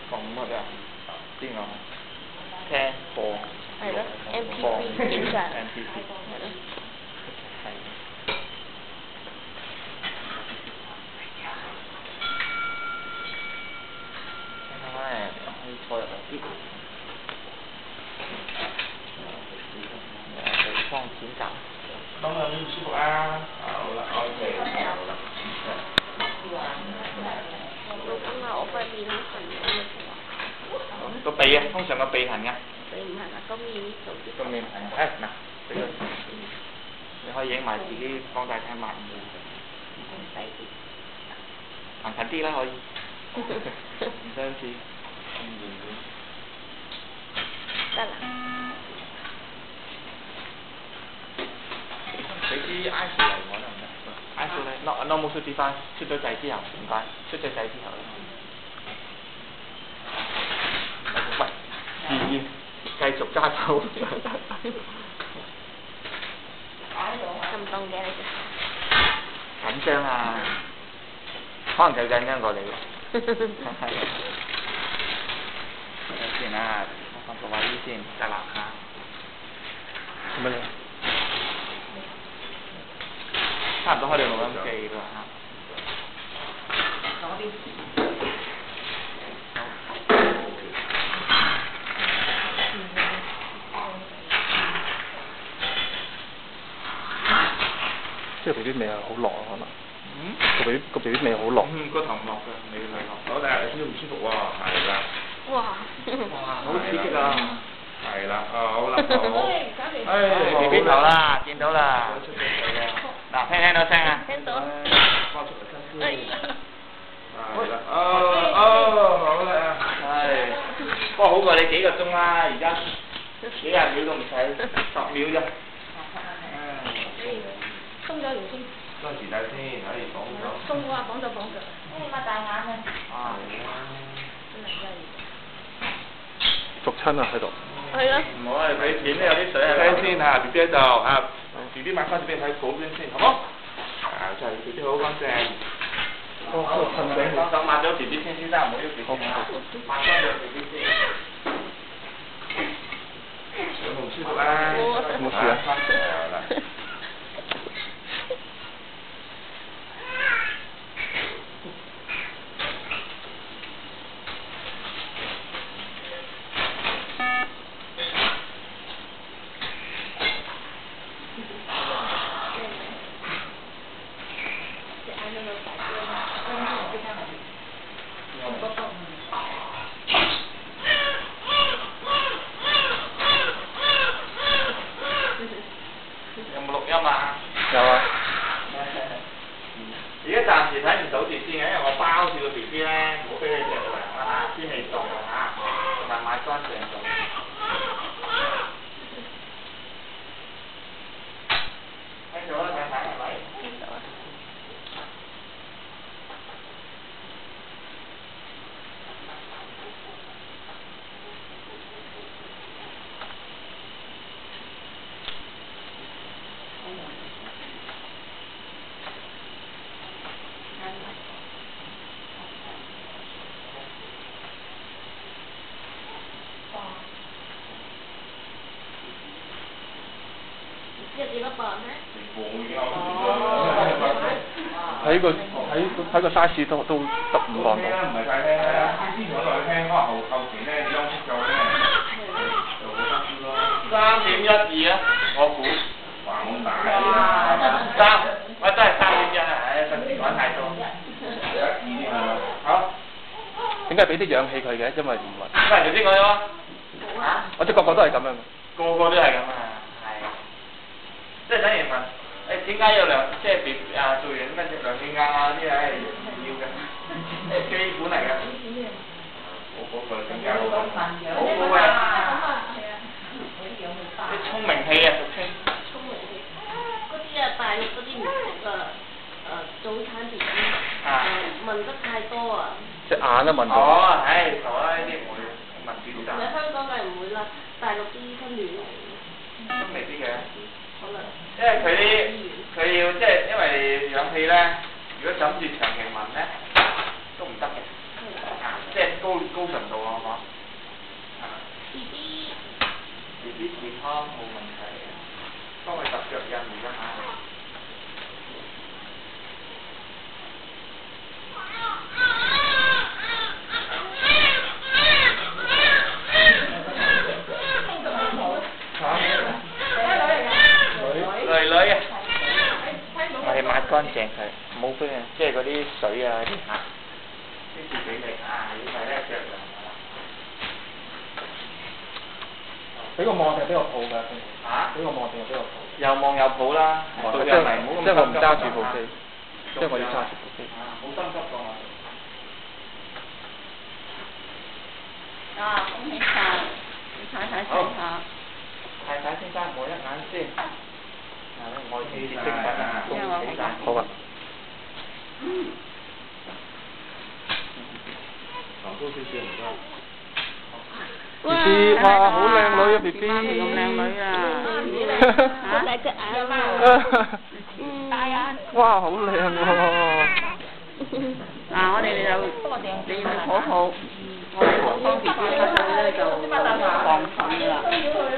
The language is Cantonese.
講乜啊？邊個？聽播。係咯 ，MP3 影相。MP3 係咯。係。唉，可以坐入嚟啲。北方選擇。咁啊，舒唔舒服啊？好啦，OK，好啦。老公啊，我塊面好痕咁個鼻啊，通常個鼻痕㗎。鼻唔痕啊，個面做啲。個面痕，誒嗱，俾佢，你可以影埋自己放大睇埋。細啲。行近啲啦，可以。唔相似。得啦。俾啲 ice 嚟我得唔得 ？ice 咧，no 冇出啲翻，出咗掣之後，唔該，出咗掣之後咧。喂，繼續揸手。咁凍嘅你緊張啊！可能佢緊張過你。係。睇先啊，我放個位先，得啦嚇。做乜咧？差唔多開到錄音機啦嚇。攞啲。即係 B B 味係好落啊，可能。個 B B 味好落。個頭唔落㗎，你個味落。好，睇下你舒唔舒服喎？係啦。哇！哇！好刺激啊！係啦，好啦，好。誒，B B 頭啦，見到啦。嗱，聽到聲啊？聽到。放出個身先。係啦，好啦。係。不過好過你幾個鐘啦，而家幾廿秒都唔使，10秒啫。鬆咗完先。裝時帶先，可以綁咗。鬆嘅話綁就綁腳。擘大眼啊！啊！真係真係。焗親啊喺度。係咯。唔好啊！佢片都有啲水喺度。聽先嚇 ，B B 喺度嚇，B B 抹翻俾你睇嗰邊先，好冇？就係 B B 好乾淨。幫手抹咗 B B 先，先生唔好喐 B B 啊！抹乾咗 B B 先。舒唔舒服啊？冇事啊。係啦。有冇錄音啊？有啊。而家暫時睇唔到住先嘅，因為我包住個 B B 咧，唔好俾佢着涼啦嚇，天氣凍啊嚇，同埋買乾淨咗。聽到啦，睇睇係咪？聽到啊。有幾多磅咧？喺個 size 都15磅到。唔係太聽啦，之前嗰度聽，可能後期咧你休息夠咧，就好得啲咯。3.12啊，我估。哇！咁大。我真係3.1啊！唉，實時講太多。1.2添啊！好。點解俾啲氧氣佢嘅？因為唔係。咁係頭先講咗。嚇？我哋個個都係咁樣。個個都係咁啊！係。即係等於問誒點解有兩即係做完咩兩片硬啊啲係要嘅，基本嚟嘅。我嗰個點解好高嘅？啲聰明氣啊，俗稱。聰明氣。嗰啲啊，大陸嗰啲唔識啊，早產 B B 問得太多啊。隻眼都問到。哦，唉，傻啦！呢啲唔會問住咋。你香港梗係唔會啦，大陸啲醫生亂嚟。都未必嘅。可能。因為佢要即係因為氧氣咧，如果枕住長期聞咧，都唔得嘅。即係高高純度啊，好嘛？B B 健康冇問題嘅，幫佢揼腳印而家嚇。女啊！我哋抹乾淨佢，唔好俾人即係嗰啲水啊啲嚇，跟住俾你啊！呢塊咧着涼啦。俾個望定俾個抱㗎？嚇？俾個望定係俾個抱？又望又抱啦，即係我唔揸住部機，即係我要揸住部機。冇心急講啊，恭喜晒！你睇睇下。太太先生望一眼先。我自己識緊啊，恭喜晒！好啊。高少少唔該。B B， 哇，好靚女啊 B B。咁靚女啊！嚇？大隻眼大眼。哇，好靚喎！嗱，我哋就你要好好，我哋幫 B B 咧就防水啦。